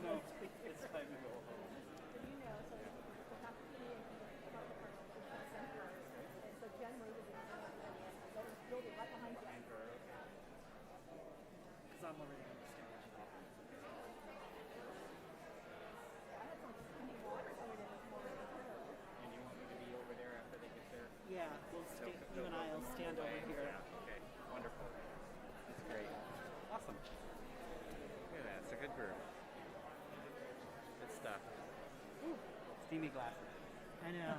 know. It's time to go home. So you know, so the faculty and the department center, and so Jen Road is that building right behind Jen. Because I'm already on the stage. I had some skinny water coming in this morning. And you want me to be over there after they get there? Yeah, you and I will stand over here. Yeah, okay. Wonderful. That's great. Awesome. Look at that. It's a good group. Good stuff. Steamy glasses. I know.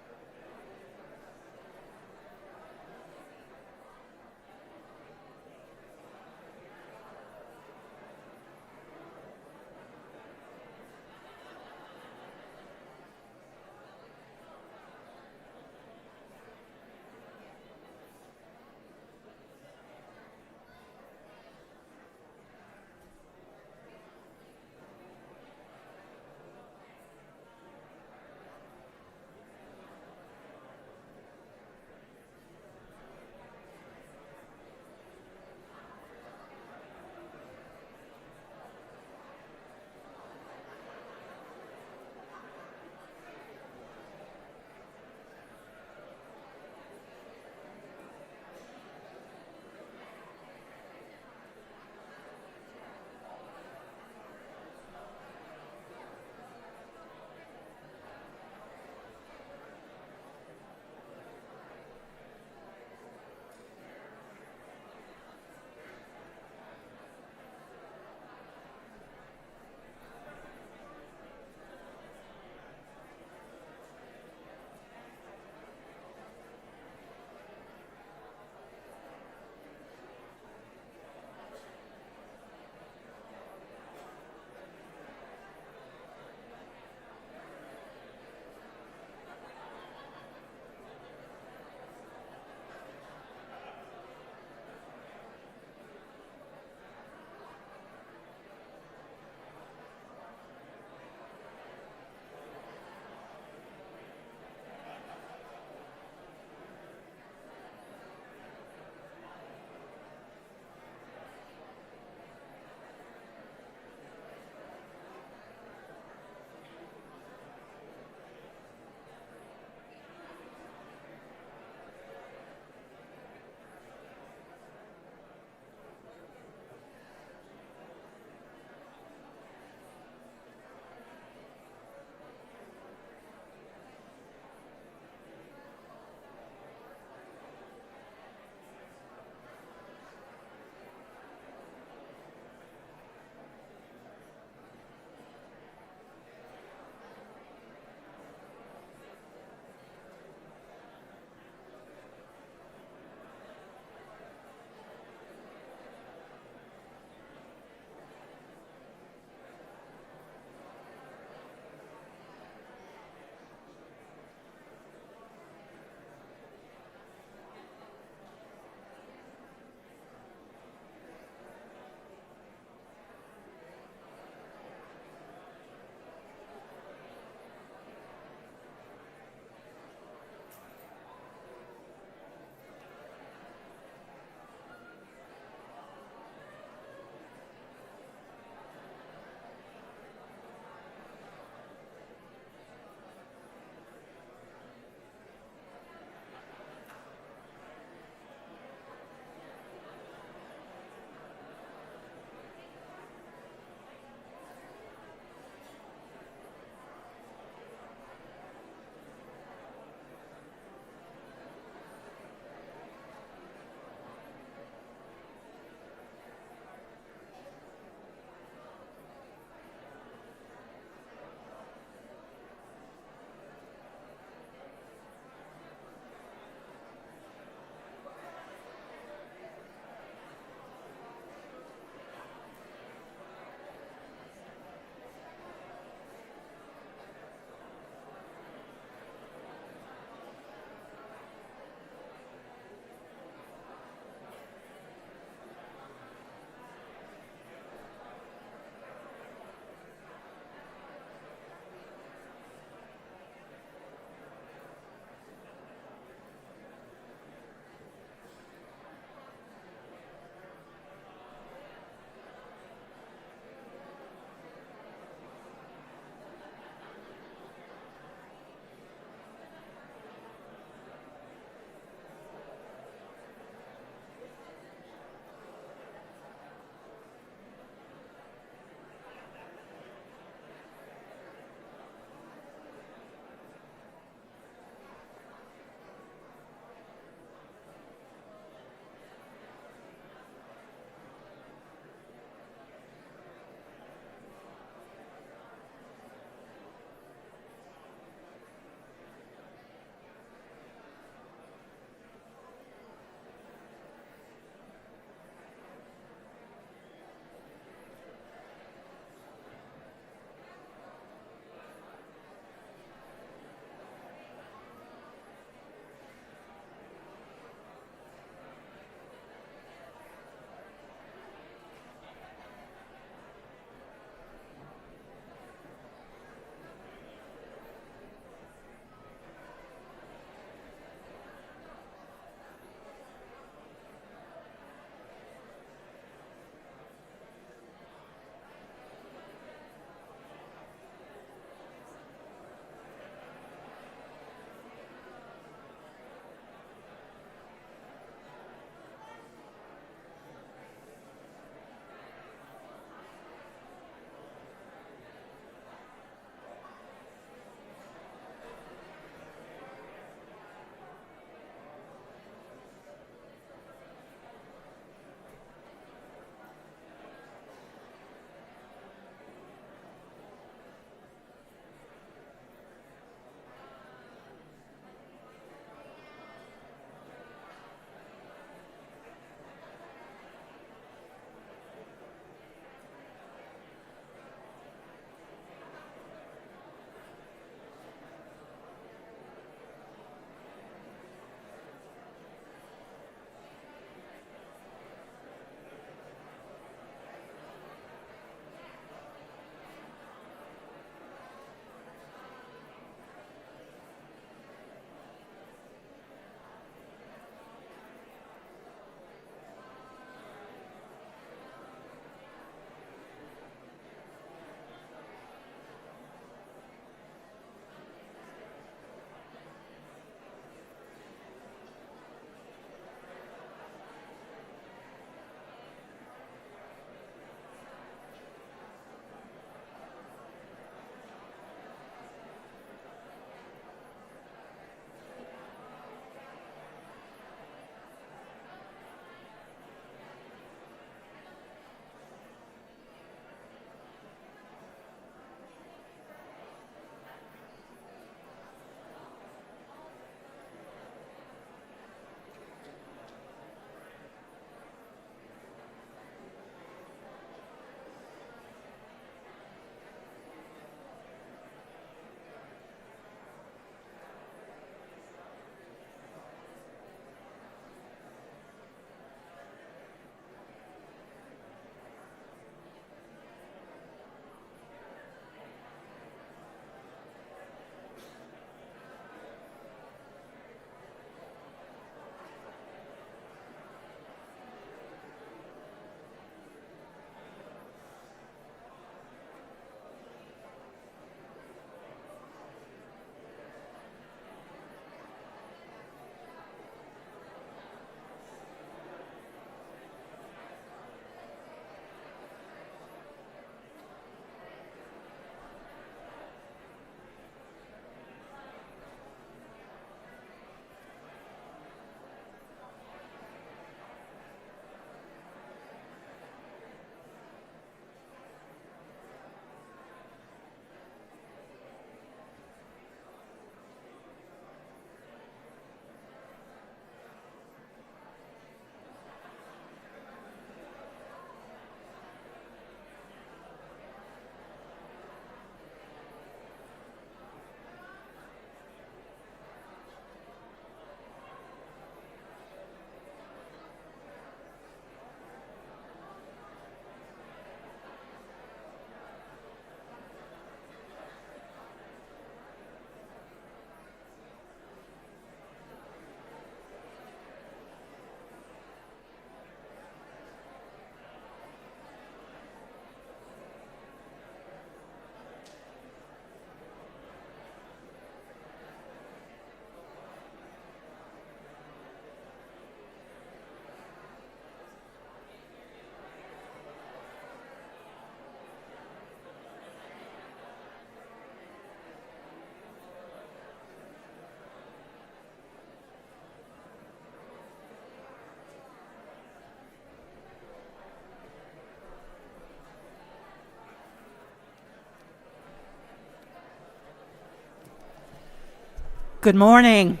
Good morning.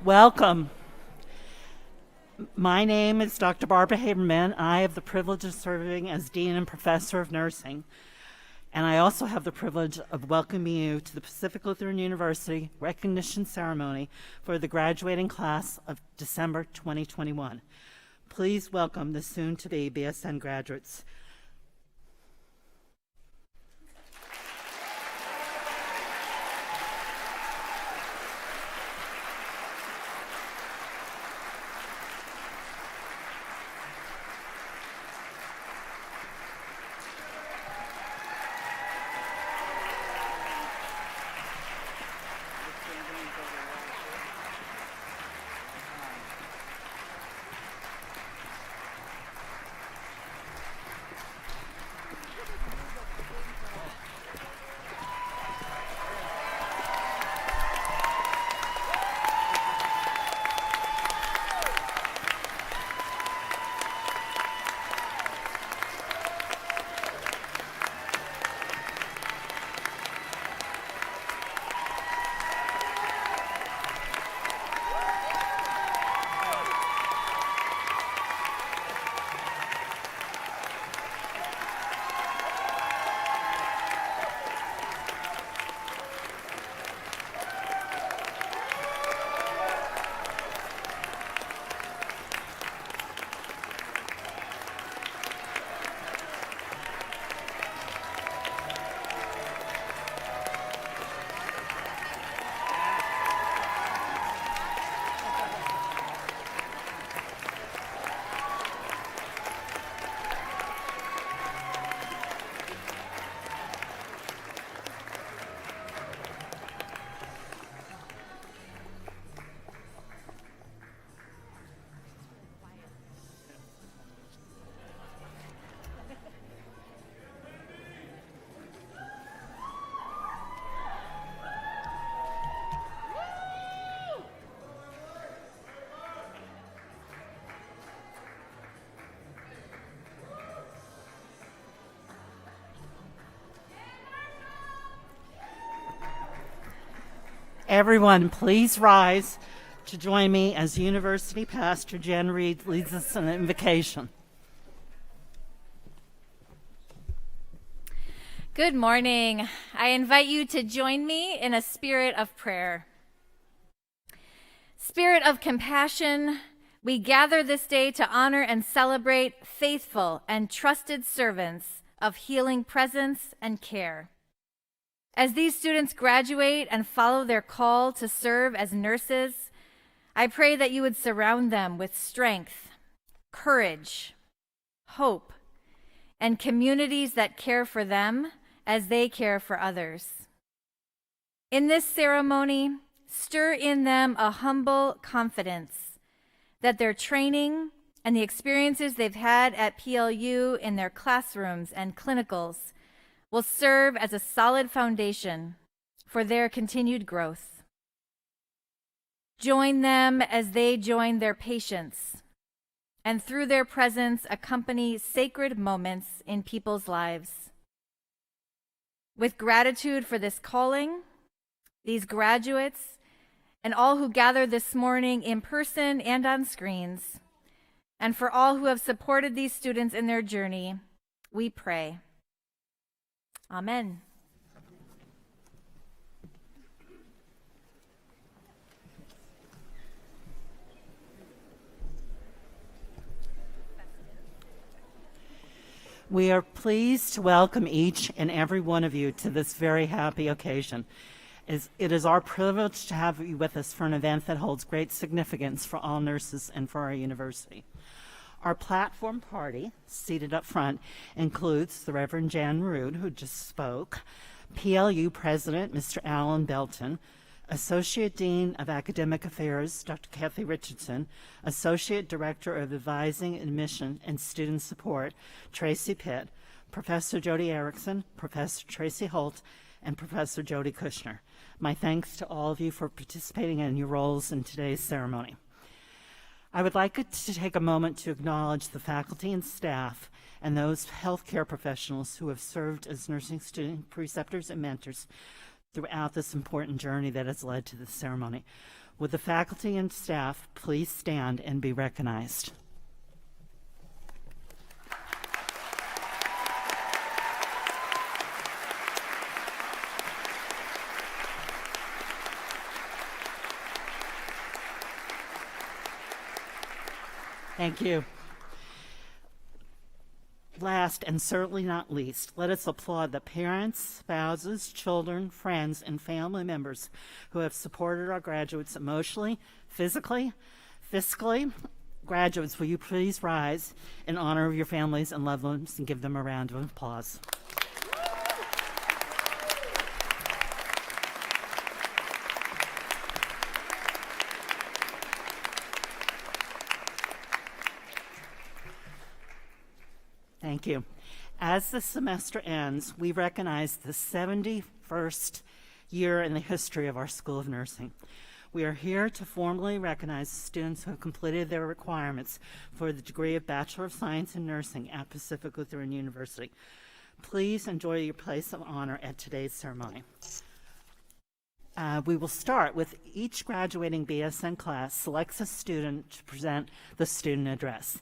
Welcome. My name is Dr. Barbara Haberman. I have the privilege of serving as Dean and Professor of Nursing. And I also have the privilege of welcoming you to the Pacific Lutheran University recognition ceremony for the graduating class of December 2021. Please welcome the soon-to-be BSN graduates. Everyone, please rise to join me as University Pastor Jen Reed leads us in an invocation. Good morning. I invite you to join me in a spirit of prayer. Spirit of compassion, we gather this day to honor and celebrate faithful and trusted servants of healing presence and care. As these students graduate and follow their call to serve as nurses, I pray that you would surround them with strength, courage, hope, and communities that care for them as they care for others. In this ceremony, stir in them a humble confidence that their training and the experiences they've had at PLU in their classrooms and clinicals will serve as a solid foundation for their continued growth. Join them as they join their patients, and through their presence accompany sacred moments in people's lives. With gratitude for this calling, these graduates, and all who gather this morning in person and on screens, and for all who have supported these students in their journey, we pray. Amen. We are pleased to welcome each and every one of you to this very happy occasion. It is our privilege to have you with us for an event that holds great significance for all nurses and for our university. Our platform party, seated up front, includes the Reverend Jan Rood, who just spoke, PLU President Mr. Alan Belton, Associate Dean of Academic Affairs Dr. Kathy Richardson, Associate Director of Advising, Admission, and Student Support Tracy Pitt, Professor Jody Erickson, Professor Tracy Holt, and Professor Jody Kushner. My thanks to all of you for participating in your roles in today's ceremony. I would like to take a moment to acknowledge the faculty and staff and those healthcare professionals who have served as nursing student preceptors and mentors throughout this important journey that has led to this ceremony. Would the faculty and staff please stand and be recognized? Thank you. Last and certainly not least, let us applaud the parents, spouses, children, friends, and family members who have supported our graduates emotionally, physically, fiscally. Graduates, will you please rise in honor of your families and loved ones and give them a round of applause. Thank you. As the semester ends, we recognize the 71st year in the history of our School of Nursing. We are here to formally recognize the students who have completed their requirements for the degree of Bachelor of Science in Nursing at Pacific Lutheran University. Please enjoy your place of honor at today's ceremony. We will start with each graduating BSN class selects a student to present the student address.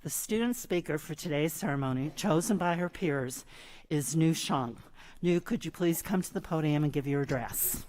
The student speaker for today's ceremony, chosen by her peers, is Nu Shang. Nu, could you please come to the podium and give your address?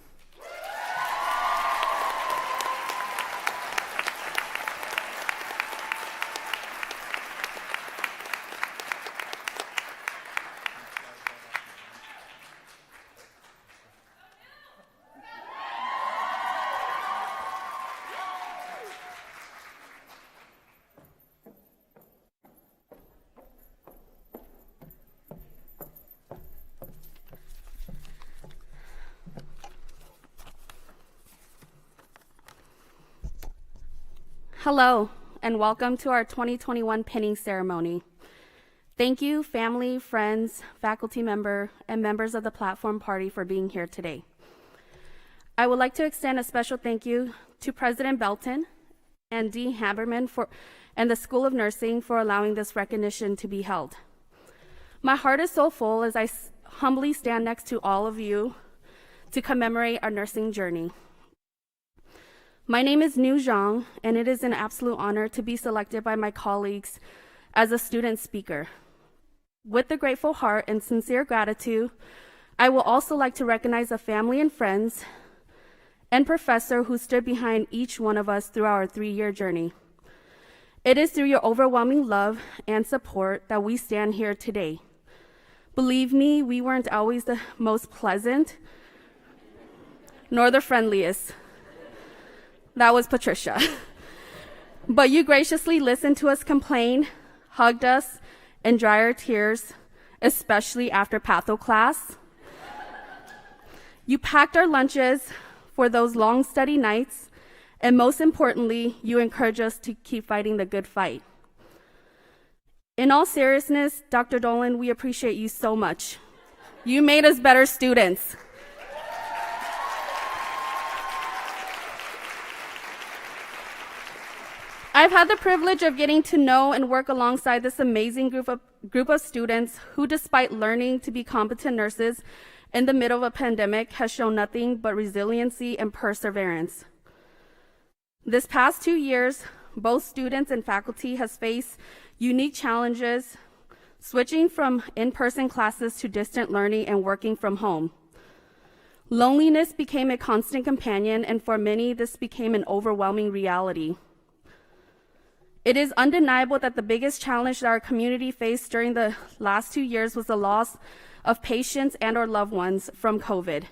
Hello, and welcome to our 2021 pinning ceremony. Thank you, family, friends, faculty member, and members of the platform party for being here today. I would like to extend a special thank you to President Belton and Dean Haberman and the School of Nursing for allowing this recognition to be held. My heart is so full as I humbly stand next to all of you to commemorate our nursing journey. My name is Nu Zhang, and it is an absolute honor to be selected by my colleagues as a student speaker. With a grateful heart and sincere gratitude, I will also like to recognize the family and friends and professor who stood behind each one of us through our 3-year journey. It is through your overwhelming love and support that we stand here today. Believe me, we weren't always the most pleasant, nor the friendliest. That was Patricia. But you graciously listened to us complain, hugged us, and dry our tears, especially after patho class. You packed our lunches for those long study nights, and most importantly, you encouraged us to keep fighting the good fight. In all seriousness, Dr. Dolan, we appreciate you so much. You made us better students. I've had the privilege of getting to know and work alongside this amazing group of students who, despite learning to be competent nurses in the middle of a pandemic, has shown nothing but resiliency and perseverance. This past 2 years, both students and faculty has faced unique challenges, switching from in-person classes to distant learning and working from home. Loneliness became a constant companion, and for many, this became an overwhelming reality. It is undeniable that the biggest challenge that our community faced during the last 2 years was the loss of patients and/or loved ones from COVID.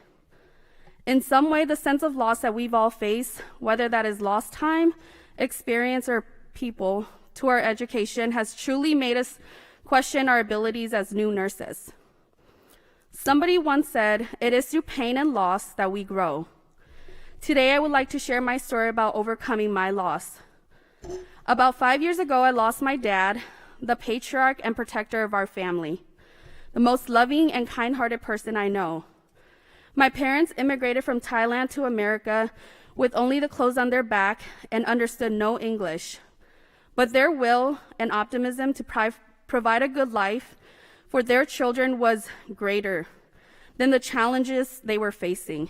In some way, the sense of loss that we've all faced, whether that is lost time, experience, or people to our education, has truly made us question our abilities as new nurses. Somebody once said, "It is through pain and loss that we grow." Today, I would like to share my story about overcoming my loss. About 5 years ago, I lost my dad, the patriarch and protector of our family, the most loving and kind-hearted person I know. My parents immigrated from Thailand to America with only the clothes on their back and understood no English. But their will and optimism to provide a good life for their children was greater. than the challenges they were facing.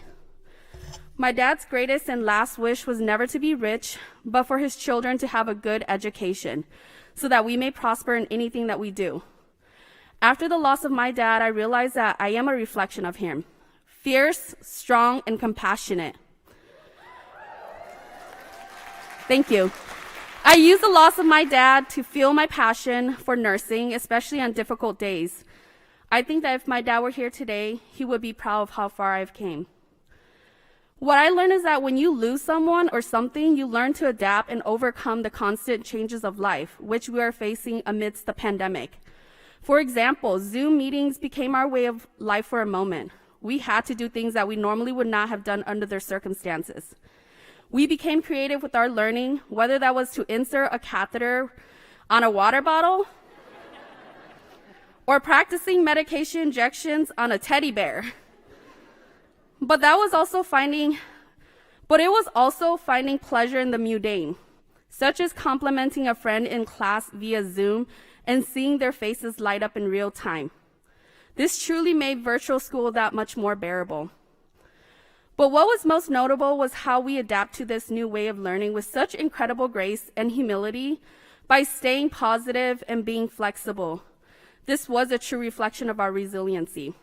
My dad's greatest and last wish was never to be rich, but for his children to have a good education so that we may prosper in anything that we do. After the loss of my dad, I realized that I am a reflection of him, fierce, strong, and compassionate. Thank you. I use the loss of my dad to fuel my passion for nursing, especially on difficult days. I think that if my dad were here today, he would be proud of how far I've came. What I learned is that when you lose someone or something, you learn to adapt and overcome the constant changes of life, which we are facing amidst the pandemic. For example, Zoom meetings became our way of life for a moment. We had to do things that we normally would not have done under their circumstances. We became creative with our learning, whether that was to insert a catheter on a water bottle or practicing medication injections on a teddy bear. But it was also finding pleasure in the mundane, such as complimenting a friend in class via Zoom and seeing their faces light up in real time. This truly made virtual school that much more bearable. But what was most notable was how we adapt to this new way of learning with such incredible grace and humility by staying positive and being flexible. This was a true reflection of our resiliency.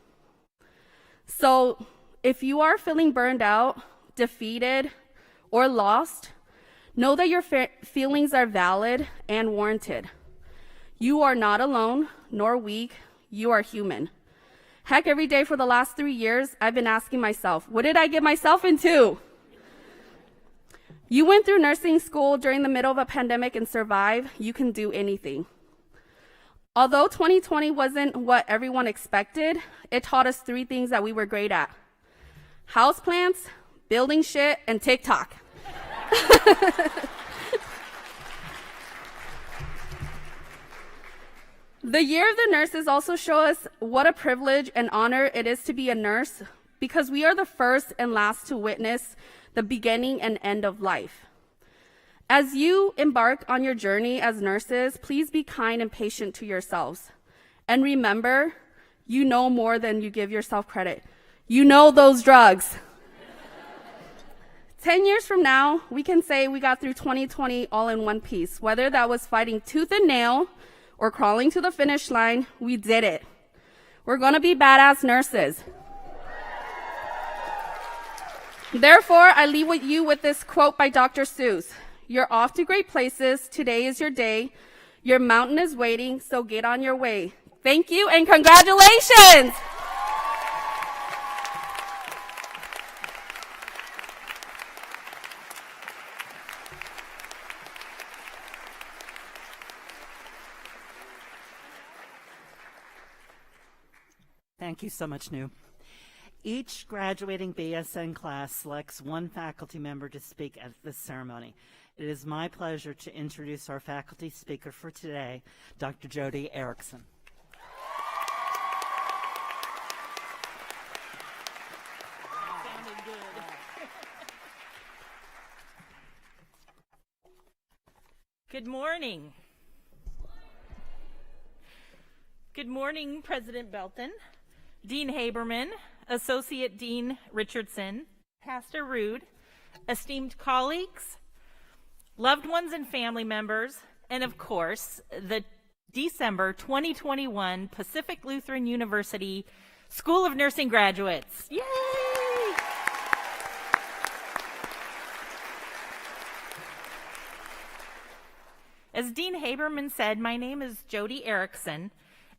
So if you are feeling burned out, defeated, or lost, know that your feelings are valid and warranted. You are not alone, nor weak. You are human. Heck, every day for the last 3 years, I've been asking myself, what did I get myself into? You went through nursing school during the middle of a pandemic and survived. You can do anything. Although 2020 wasn't what everyone expected, it taught us 3 things that we were great at: houseplants, building shit, and TikTok. The Year of the Nurses also show us what a privilege and honor it is to be a nurse, because we are the first and last to witness the beginning and end of life. As you embark on your journey as nurses, please be kind and patient to yourselves. And remember, you know more than you give yourself credit. You know those drugs. 10 years from now, we can say we got through 2020 all in one piece. Whether that was fighting tooth and nail or crawling to the finish line, we did it. We're gonna be badass nurses. Therefore, I leave you with this quote by Dr. Seuss. You're off to great places. Today is your day. Your mountain is waiting, so get on your way. Thank you and congratulations! Thank you so much, New. Each graduating BSN class selects one faculty member to speak at this ceremony. It is my pleasure to introduce our faculty speaker for today, Dr. Jody Erickson. Good morning. Good morning, President Belton, Dean Haberman, Associate Dean Richardson, Pastor Rude, esteemed colleagues, loved ones and family members, and of course, the December 2021 Pacific Lutheran University School of Nursing graduates. Yay! As Dean Haberman said, my name is Jody Erickson,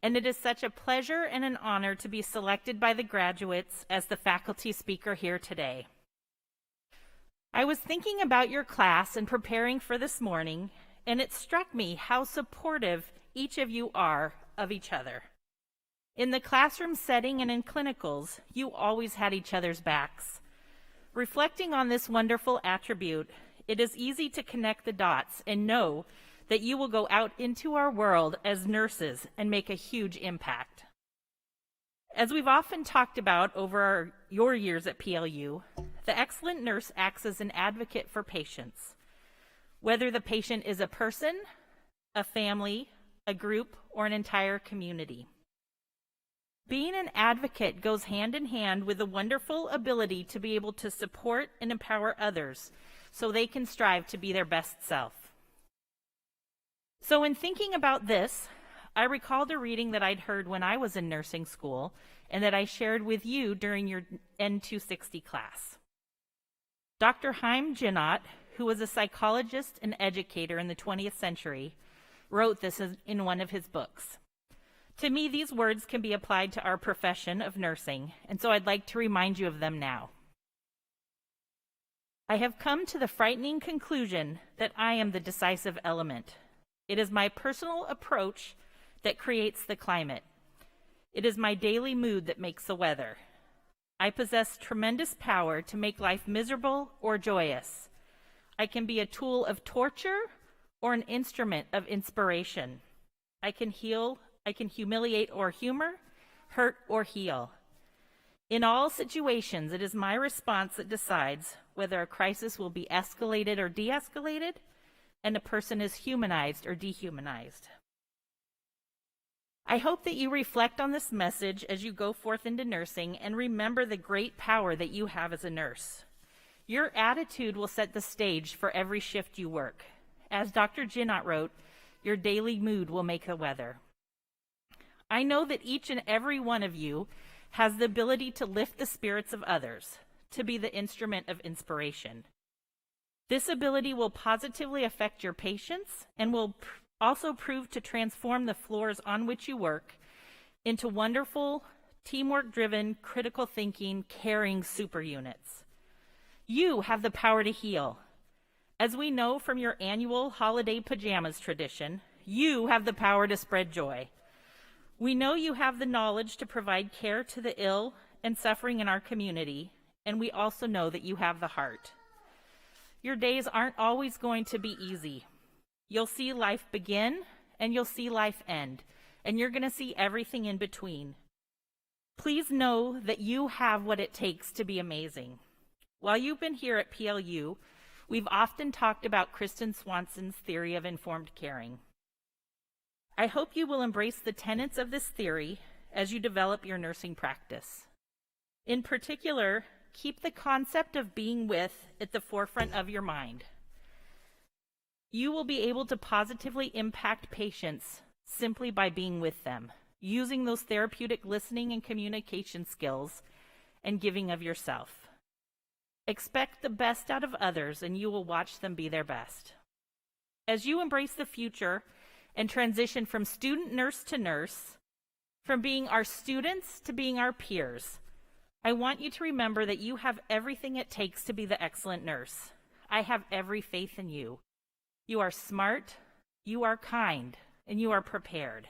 and it is such a pleasure and an honor to be selected by the graduates as the faculty speaker here today. I was thinking about your class and preparing for this morning, and it struck me how supportive each of you are of each other. In the classroom setting and in clinicals, you always had each other's backs. Reflecting on this wonderful attribute, it is easy to connect the dots and know that you will go out into our world as nurses and make a huge impact. As we've often talked about over your years at PLU, the excellent nurse acts as an advocate for patients, whether the patient is a person, a family, a group, or an entire community. Being an advocate goes hand in hand with the wonderful ability to be able to support and empower others so they can strive to be their best self. So in thinking about this, I recalled a reading that I'd heard when I was in nursing school and that I shared with you during your N260 class. Dr. Chaim Ginott, who was a psychologist and educator in the 20th century, wrote this in one of his books. To me, these words can be applied to our profession of nursing, and so I'd like to remind you of them now. I have come to the frightening conclusion that I am the decisive element. It is my personal approach that creates the climate. It is my daily mood that makes the weather. I possess tremendous power to make life miserable or joyous. I can be a tool of torture or an instrument of inspiration. I can heal, I can humiliate or humor, hurt or heal. In all situations, it is my response that decides whether a crisis will be escalated or de-escalated, and a person is humanized or dehumanized. I hope that you reflect on this message as you go forth into nursing and remember the great power that you have as a nurse. Your attitude will set the stage for every shift you work. As Dr. Ginott wrote, your daily mood will make the weather. I know that each and every one of you has the ability to lift the spirits of others, to be the instrument of inspiration. This ability will positively affect your patients and will also prove to transform the floors on which you work into wonderful, teamwork-driven, critical thinking, caring super units. You have the power to heal. As we know from your annual holiday pajamas tradition, you have the power to spread joy. We know you have the knowledge to provide care to the ill and suffering in our community, and we also know that you have the heart. Your days aren't always going to be easy. You'll see life begin, and you'll see life end, and you're going to see everything in between. Please know that you have what it takes to be amazing. While you've been here at PLU, we've often talked about Kristen Swanson's theory of informed caring. I hope you will embrace the tenets of this theory as you develop your nursing practice. In particular, keep the concept of being with at the forefront of your mind. You will be able to positively impact patients simply by being with them, using those therapeutic listening and communication skills, and giving of yourself. Expect the best out of others, and you will watch them be their best. As you embrace the future and transition from student nurse to nurse, from being our students to being our peers, I want you to remember that you have everything it takes to be the excellent nurse. I have every faith in you. You are smart, you are kind, and you are prepared.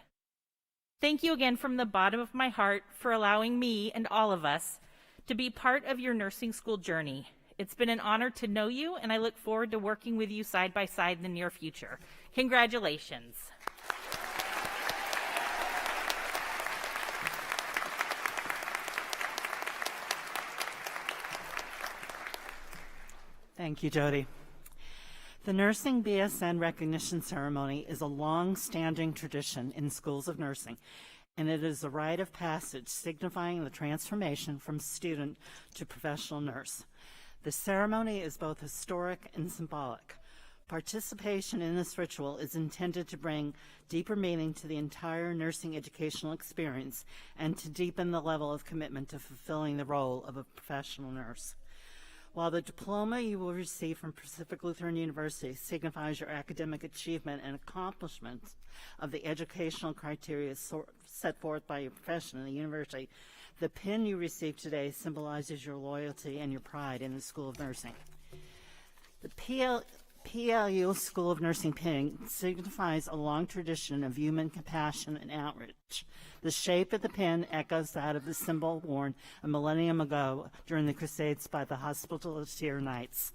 Thank you again from the bottom of my heart for allowing me and all of us to be part of your nursing school journey. It's been an honor to know you, and I look forward to working with you side by side in the near future. Congratulations. Thank you, Jody. The Nursing BSN Recognition Ceremony is a long-standing tradition in schools of nursing, and it is a rite of passage signifying the transformation from student to professional nurse. The ceremony is both historic and symbolic. Participation in this ritual is intended to bring deeper meaning to the entire nursing educational experience and to deepen the level of commitment to fulfilling the role of a professional nurse. While the diploma you will receive from Pacific Lutheran University signifies your academic achievement and accomplishments of the educational criteria set forth by your profession in the university, the pin you receive today symbolizes your loyalty and your pride in the School of Nursing. The PLU School of Nursing pin signifies a long tradition of human compassion and outreach. The shape of the pin echoes that of the symbol worn a millennium ago during the Crusades by the Hospitallers Knights.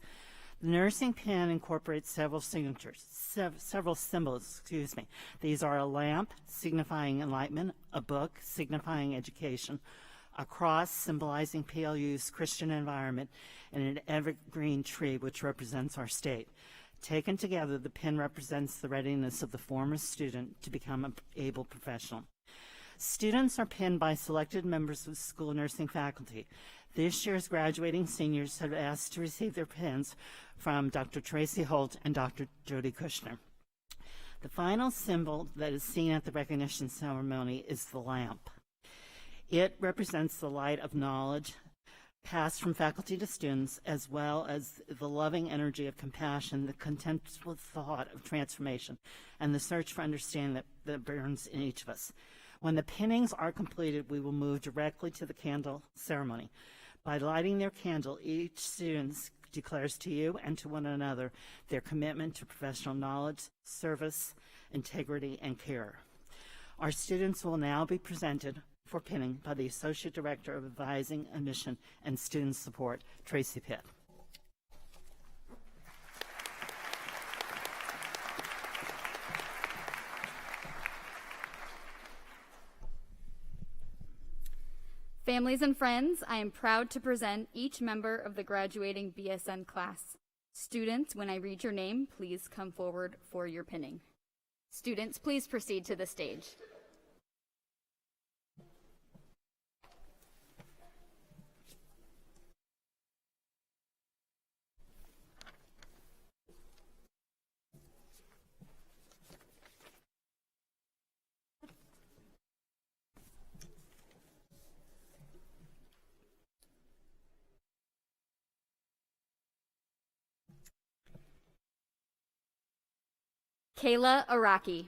The nursing pin incorporates several symbols. These are a lamp signifying enlightenment, a book signifying education, a cross symbolizing PLU's Christian environment, and an evergreen tree which represents our state. Taken together, the pin represents the readiness of the former student to become an able professional. Students are pinned by selected members of the school nursing faculty. This year's graduating seniors have asked to receive their pins from Dr. Tracy Holt and Dr. Jody Kushner. The final symbol that is seen at the recognition ceremony is the lamp. It represents the light of knowledge passed from faculty to students, as well as the loving energy of compassion, the contemptible thought of transformation, and the search for understanding that burns in each of us. When the pinnings are completed, we will move directly to the candle ceremony. By lighting their candle, each student declares to you and to one another their commitment to professional knowledge, service, integrity, and care. Our students will now be presented for pinning by the Associate Director of Advising, Admission, and Student Support, Tracy Pitt. Families and friends, I am proud to present each member of the graduating BSN class. Students, when I read your name, please come forward for your pinning. Students, please proceed to the stage. Kayla Araki.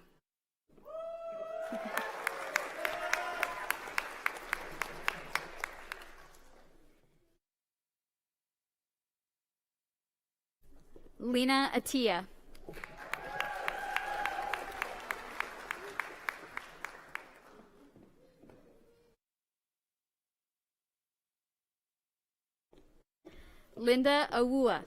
Lena Atia. Linda Awua.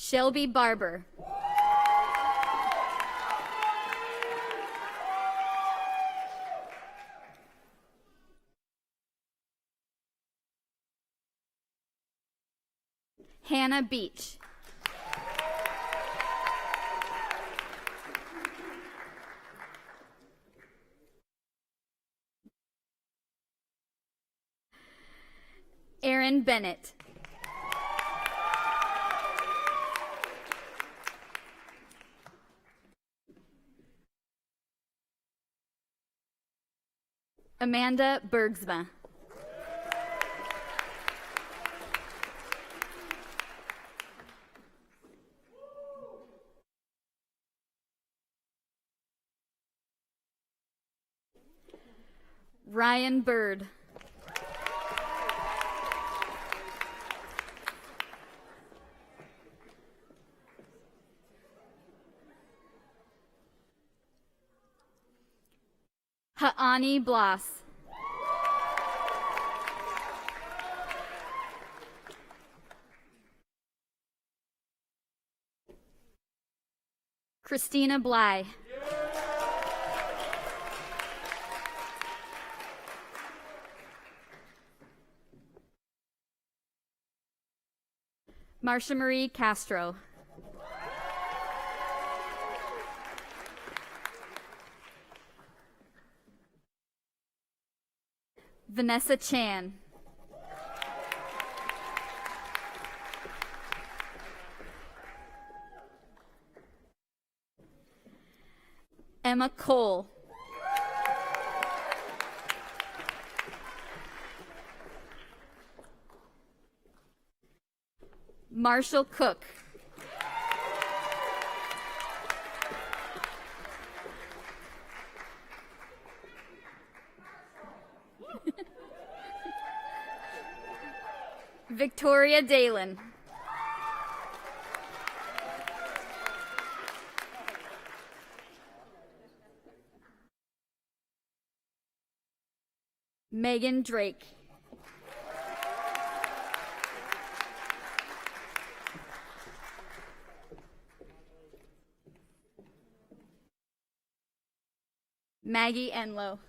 Shelby Barber. Hannah Beach. Aaron Bennett. Amanda Bergsma. Ryan Bird. Ha'ani Bloss. Christina Bly. Marsha Marie Castro. Vanessa Chan. Emma Cole. Marshall Cook. Victoria Dalen. Megan Drake. Maggie Enlow.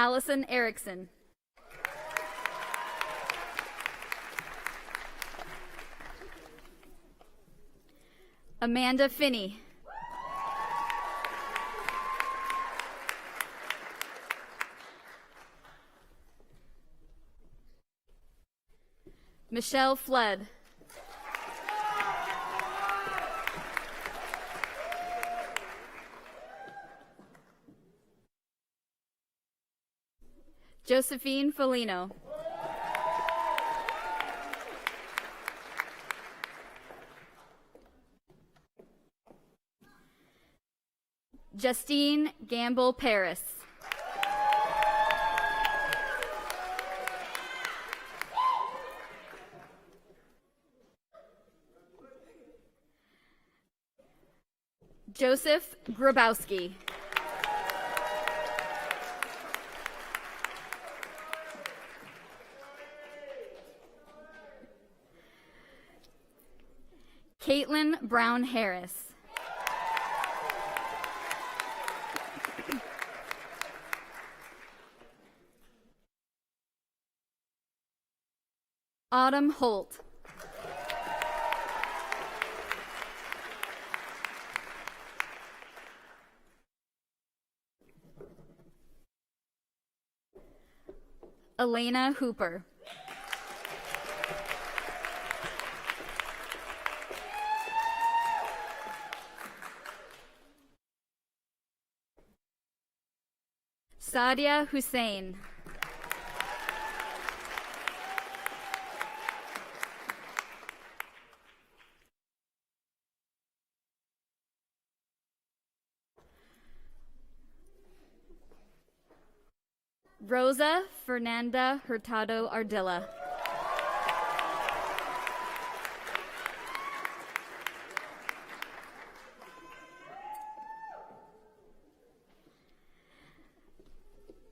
Allison Erickson. Amanda Finney. Michelle Flood. Josephine Folino. Justine Gamble Paris. Joseph Grabowski. Caitlin Brown Harris. Autumn Holt. Elena Hooper. Sadia Hussein. Rosa Fernanda Hurtado Ardilla.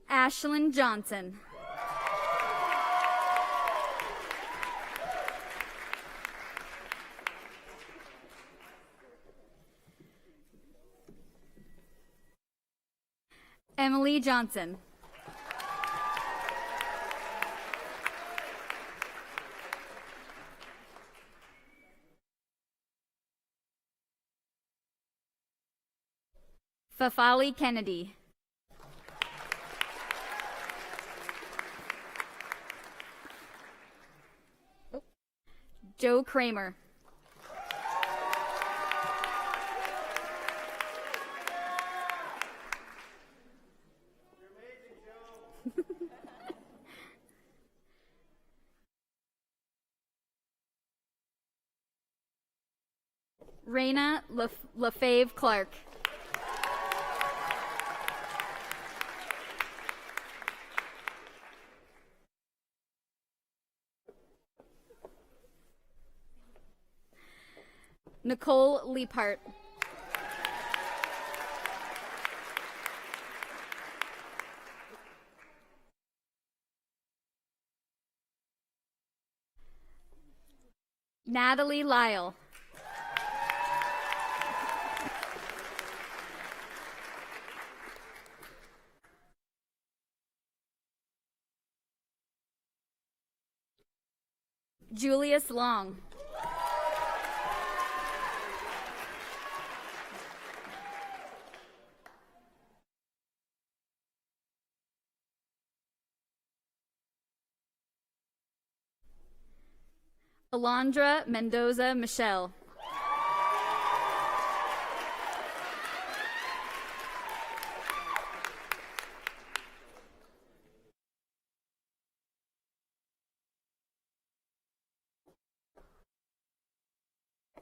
Ashlyn Johnson. Emily Johnson. Fafali Kennedy. Joe Kramer. Raina LaFave Clark. Nicole Leapart. Natalie Lyle. Julius Long. Alondra Mendoza Michelle.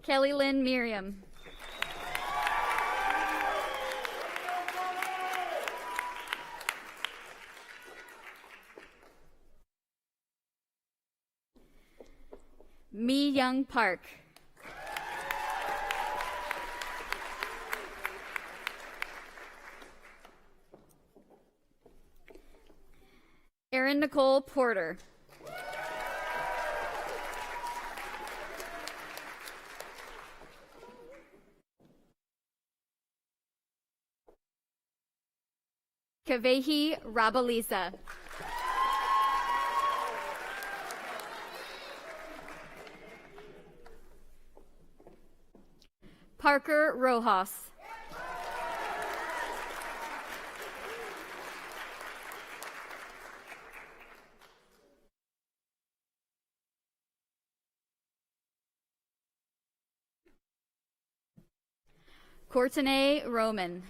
Kelly Lynn Miriam. Mi Young Park. Erin Nicole Porter. Kavehi Rabaliza. Parker Rojas. Courtenay Roman.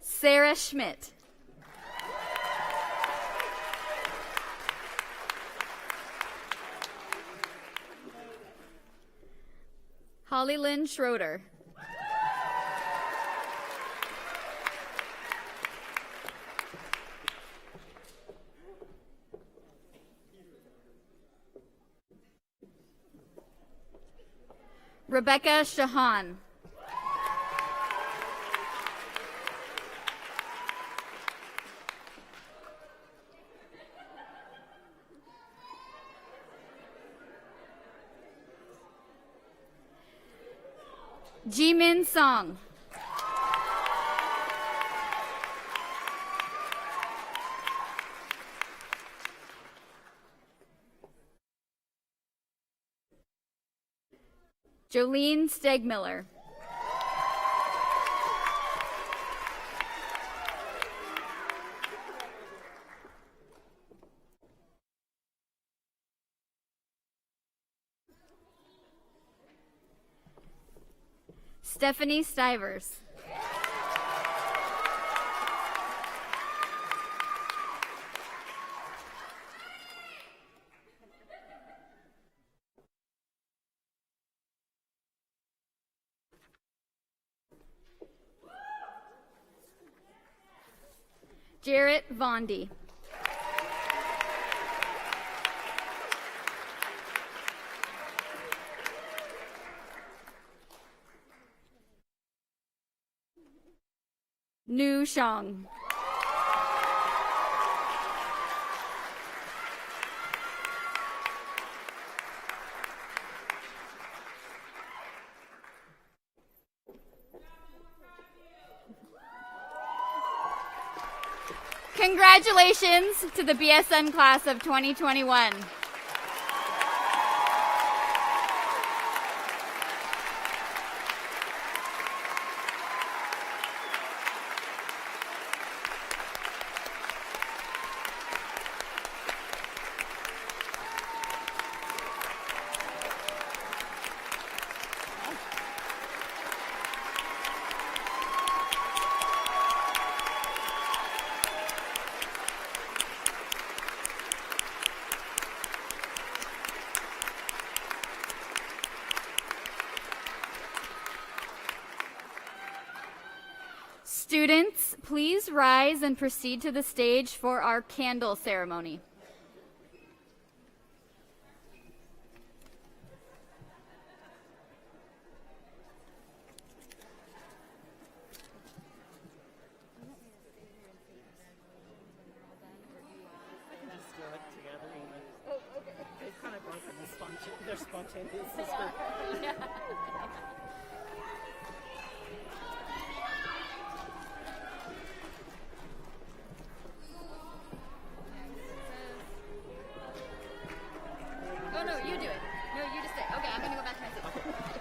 Sarah Schmidt. Holly Lynn Schroeder. Rebecca Shahan. Jimin Song. Jolene Stegmiller. Stephanie Stivers. Jarrett Vondi. Nu Shang. Congratulations to the BSN class of 2021. Students, please rise and proceed to the stage for our candle ceremony. Let's do it together. Oh, okay. They've kind of broken their spontaneous sister. Oh, no, you do it. No, you just stay. Okay, I'm going to go back to my seat.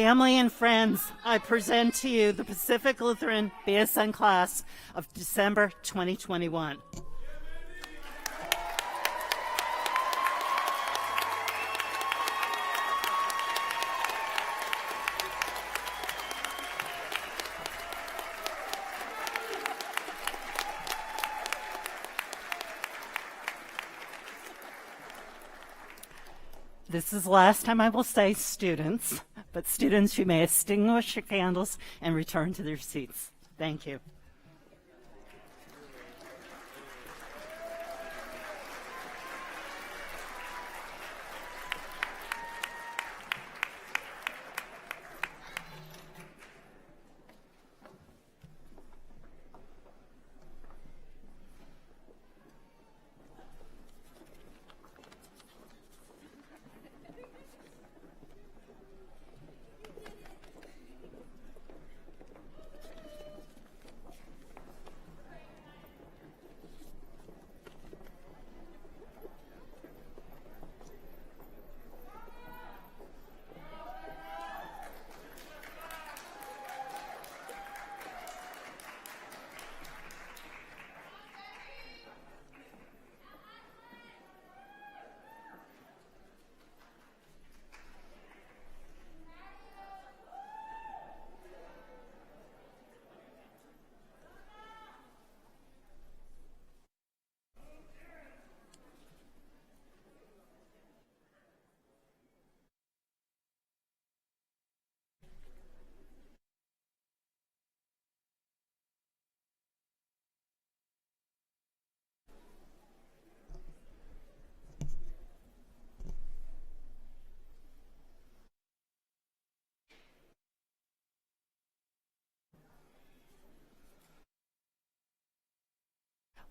Family and friends, I present to you the Pacific Lutheran BSN class of December 2021. This is the last time I will say students, but students, you may extinguish your candles and return to their seats. Thank you.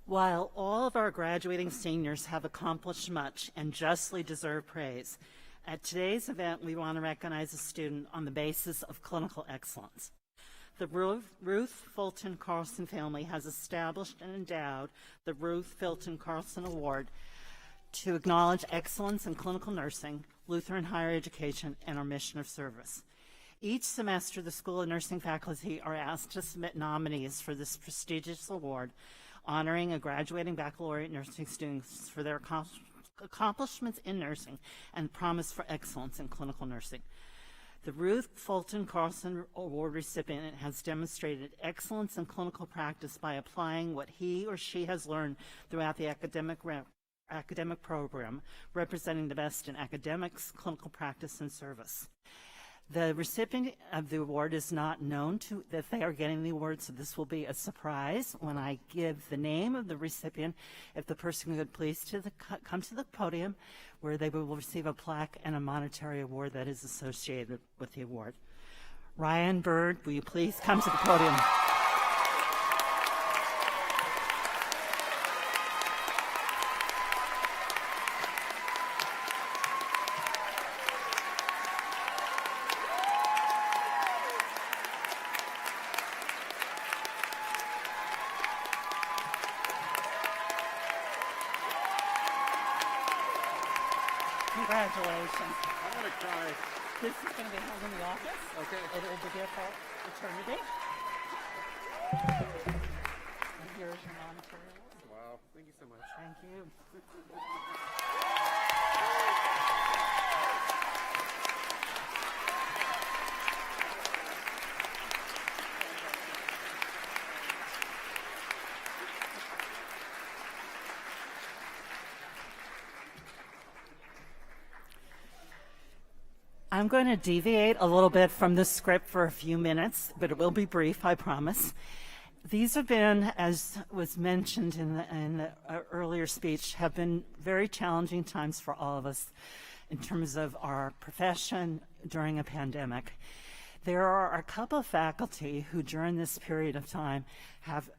While all of our graduating seniors have accomplished much and justly deserve praise, at today's event we want to recognize a student on the basis of clinical excellence. The Ruth Fulton Carlson family has established and endowed the Ruth Fulton Carlson Award to acknowledge excellence in clinical nursing, Lutheran higher education, and our mission of service. Each semester, the School of Nursing faculty are asked to submit nominees for this prestigious award, honoring a graduating baccalaureate nursing students for their accomplishments in nursing and promise for excellence in clinical nursing. The Ruth Fulton Carlson Award recipient has demonstrated excellence in clinical practice by applying what he or she has learned throughout the academic program, representing the best in academics, clinical practice, and service. The recipient of the award is not known that they are getting the award, so this will be a surprise when I give the name of the recipient. If the person could please come to the podium, where they will receive a plaque and a monetary award that is associated with the award. Ryan Bird, will you please come to the podium? Congratulations. I'm gonna cry. This is going to be held in the office. Okay. It will be here for eternity. And here's your monetary award. Wow. Thank you so much. Thank you. I'm going to deviate a little bit from the script for a few minutes, but it will be brief, I promise. These have been, as was mentioned in the earlier speech, have been very challenging times for all of us in terms of our profession during a pandemic. There are a couple of faculty who during this period of time have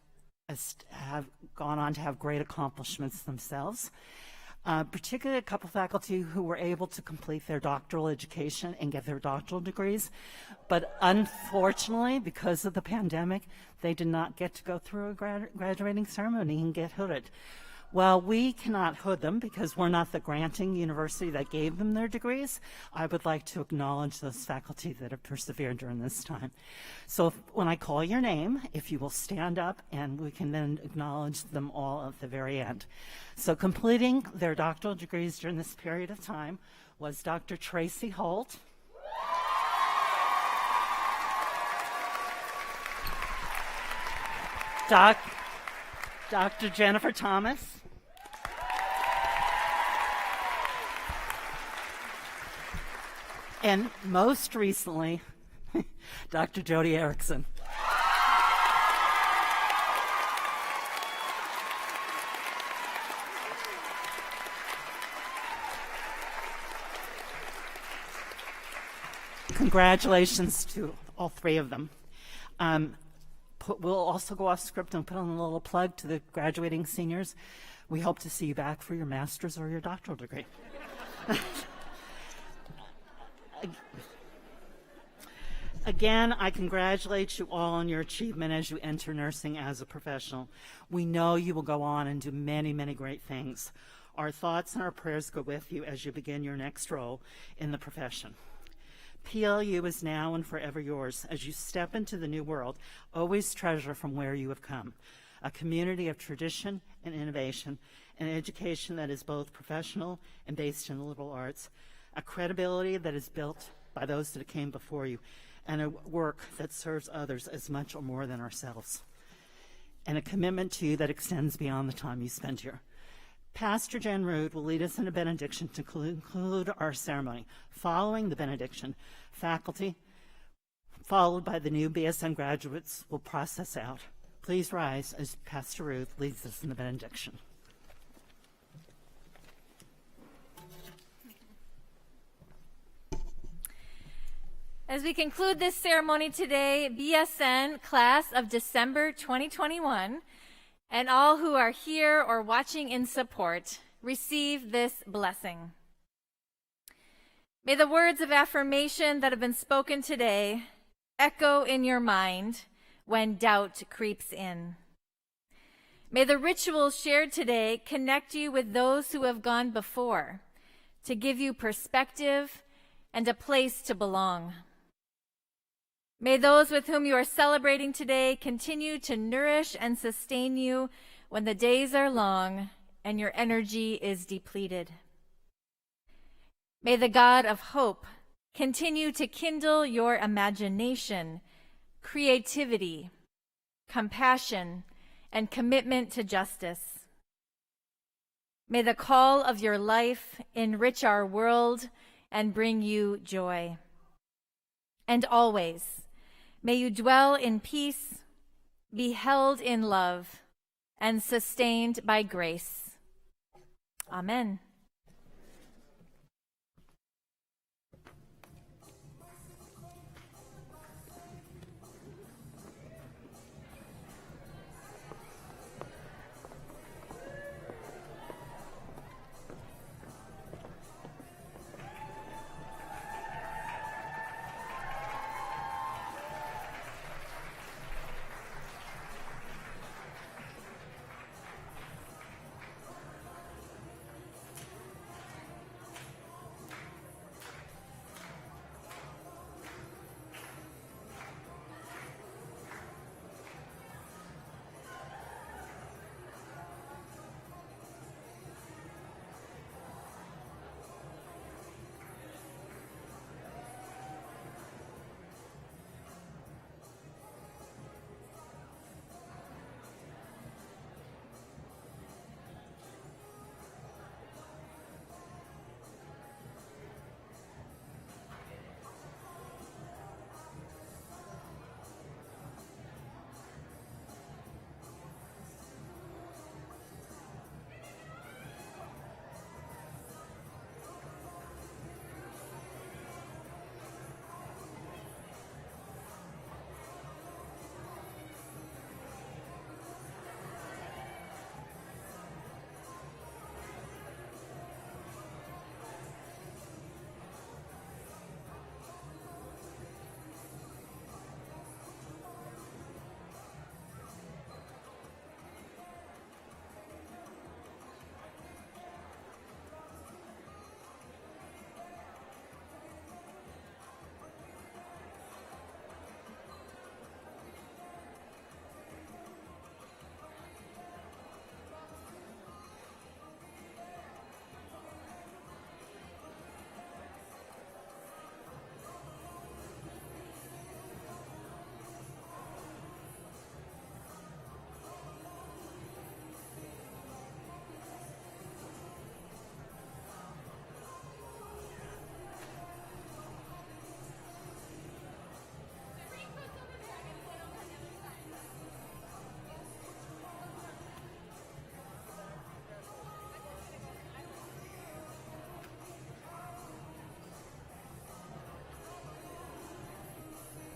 gone on to have great accomplishments themselves. Particularly a couple faculty who were able to complete their doctoral education and get their doctoral degrees. But unfortunately, because of the pandemic, they did not get to go through a graduating ceremony and get hooded. While we cannot hood them because we're not the granting university that gave them their degrees, I would like to acknowledge those faculty that have persevered during this time. So when I call your name, if you will stand up, and we can then acknowledge them all at the very end. So completing their doctoral degrees during this period of time was Dr. Tracy Holt, Dr. Jennifer Thomas, and most recently, Dr. Jody Erickson. Congratulations to all three of them. We'll also go off script and put on a little plug to the graduating seniors. We hope to see you back for your master's or your doctoral degree. Again, I congratulate you all on your achievement as you enter nursing as a professional. We know you will go on and do many, many great things. Our thoughts and our prayers go with you as you begin your next role in the profession. PLU is now and forever yours. As you step into the new world, always treasure from where you have come. A community of tradition and innovation, an education that is both professional and based in the liberal arts, a credibility that is built by those that came before you, and a work that serves others as much or more than ourselves, and a commitment to you that extends beyond the time you spend here. Pastor Jen Rood will lead us in a benediction to conclude our ceremony. Following the benediction, faculty, followed by the new BSN graduates, will process out. Please rise as Pastor Rood leads us in the benediction. As we conclude this ceremony today, BSN class of December 2021, and all who are here or watching in support, receive this blessing. May the words of affirmation that have been spoken today echo in your mind when doubt creeps in. May the rituals shared today connect you with those who have gone before to give you perspective and a place to belong. May those with whom you are celebrating today continue to nourish and sustain you when the days are long and your energy is depleted. May the God of hope continue to kindle your imagination, creativity, compassion, and commitment to justice. May the call of your life enrich our world and bring you joy. And always, may you dwell in peace, be held in love, and sustained by grace. Amen.